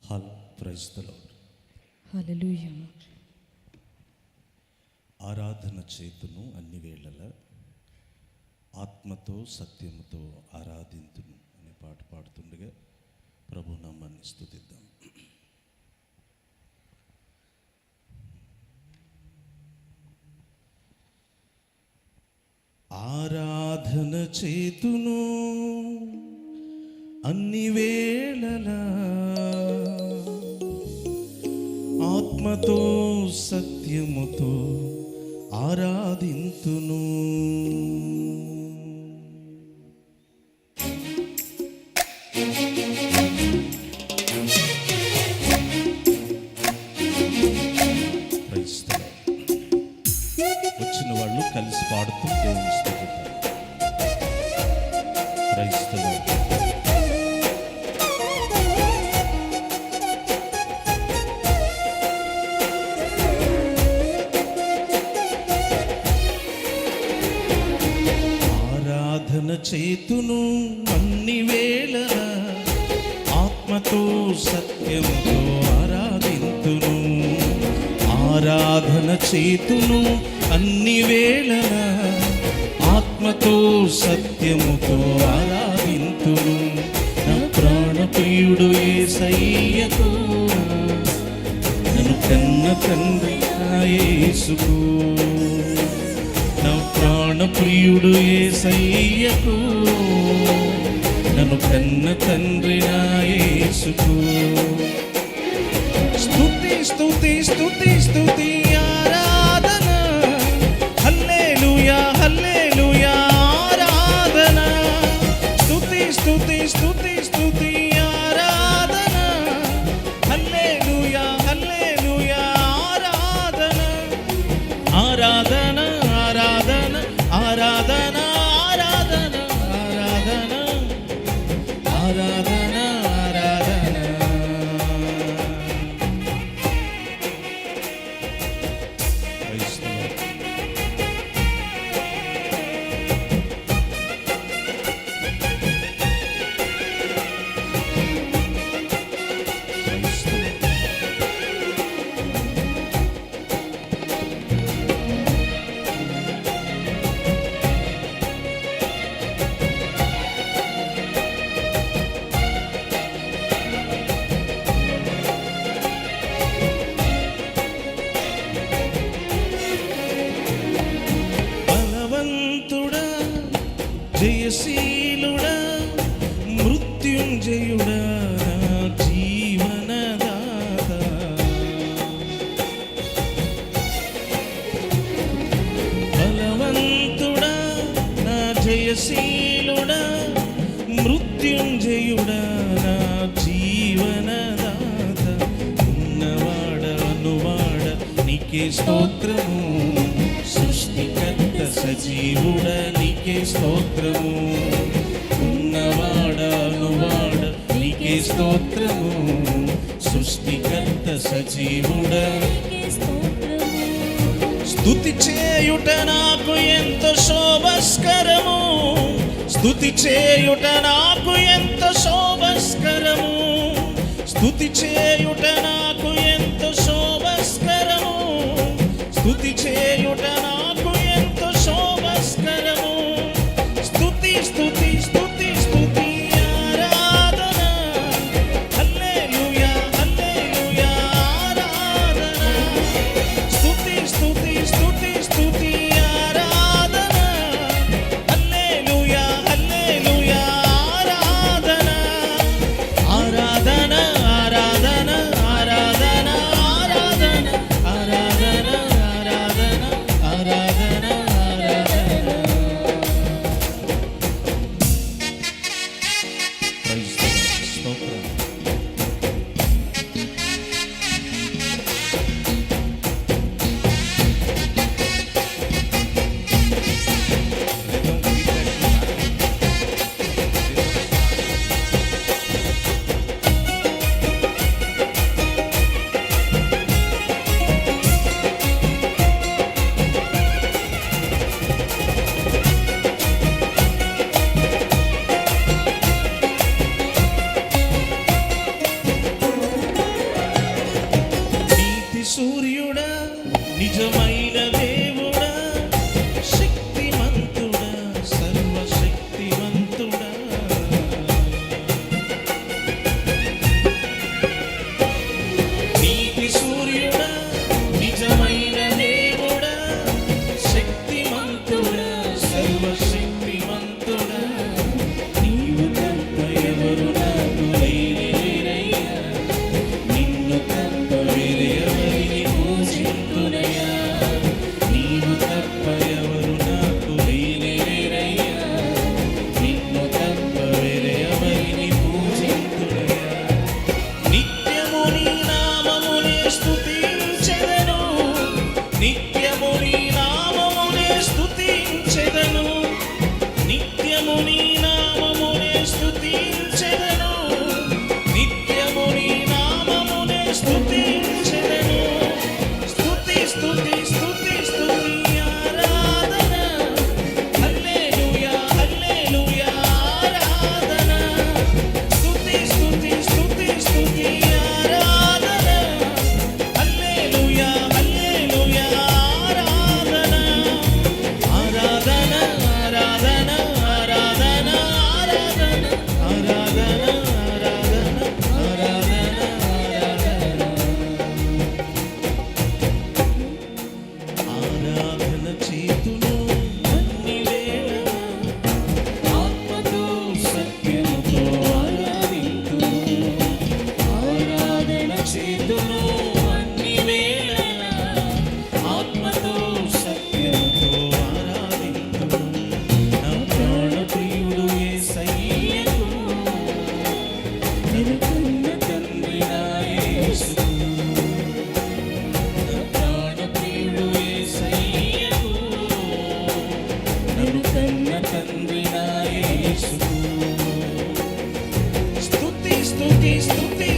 Praise the lord. హల్లెలూయా. ఆరాధన చేతును అన్ని వేళల ఆత్మతో సత్యముతో ఆరాధింతును అనే పాట పాడుతుండగా ప్రభు నామాన్ని స్తుతిద్దాం. ఆరాధన చేతును అన్ని వేళలా ఆత్మతో సత్యముతో ఆరాధింతును. వచ్చిన వాళ్ళు కలిసి పాడుతూ దేవుని స్తుతిద్దాం. క్రైస్తవ చేతును అన్ని వేళల ఆత్మతో సత్యముతో ఆరాధింతును. ఆరాధన చేతును అన్ని వేళల ఆత్మతో సత్యముతో ఆరాధింతును. నా ప్రాణప్రియుడు యేసయ్యకు నన్ను కన్న తండ్రి యేసుకు. నా ప్రాణప్రియుడు యేసయ్యకు నన్ను కన్న తండ్రి యేసుకు. స్తుతి స్తుతి స్తుతి స్తుతి ఆరాధన హల్లెలూయా హల్లెలూయా ఆరాధన. స్తుతి స్తుతి స్తుతి స్తుతి ఆరాధన హల్లెలూయా హల్లెలూయా ఆరాధన. ఆరాధన ఆరాధన ఆరాధన ఆరాధన ఆరాధన ఆరాధన ఆరాధన. జయశీలుడా మృత్యుంజయుడా జీవనదాత. బలవంతుడా నా జయశీలుడా మృత్యుంజయుడా నా జీవనదాత. ఉన్నవాడ అనువాడ నీకే స్తోత్రము. సృష్టికర్త సజీవుడ నీకే స్తోత్రము. ఉన్నవాడ అనువాడ నీకే స్తోత్రము. సృష్టికర్త సజీవుడ స్తుతి చేయుట నాకు ఎంత శోభస్కరము. స్తుతి చేయుట నాకు ఎంత శోభస్కరము. స్తుతి చేయుట నాకు ఎంత శోభస్కరము. స్తుతి చేయుట నాకు ఎంత శోభస్కరము. స్తుతి స్తుతి స్తుతి స్తుతి ఆరాధన హల్లెలూయా హల్లెలూయా ఆరాధన. స్తుతి స్తుతి స్తుతి స్తుతి ఆరాధన హల్లెలూయా హల్లెలూయా ఆరాధన. ఆరాధన ఆరాధన ఆరాధన ఆరాధన ఆరాధన ఆరాధన నిత్యము నీ నామమునే స్తుతించెదను, నిత్యము నీ నామమునే స్తుతించెదను. స్తుతి స్తుతి స్తుతి స్తుతి ఆరాధన, హల్లెలూయా హల్లెలూయా ఆరాధన. స్తుతి స్తుతి స్తుతి స్తుతి ఆరాధన, హల్లెలూయా హల్లెలూయా ఆరాధన. ఆరాధన ఆరాధన ఆరాధన ఆరాధన ఆరాధన ఆరాధన చేతును అన్ని వేళ, ఆత్మతో సత్యముతో ఆరాధింతును. ఆరాధన చేతును అన్ని వేళ, ఆత్మతో సత్యముతో ఆరాధింతును. నా ప్రాణ ప్రియుడు యేసయ్యకు, నేను కన్న తండ్రి నా యేసుకు. నా ప్రాణ ప్రియుడు యేసయ్యకు, నేను కన్న తండ్రి నా యేసుకు. స్తుతి స్తుతి స్తుతి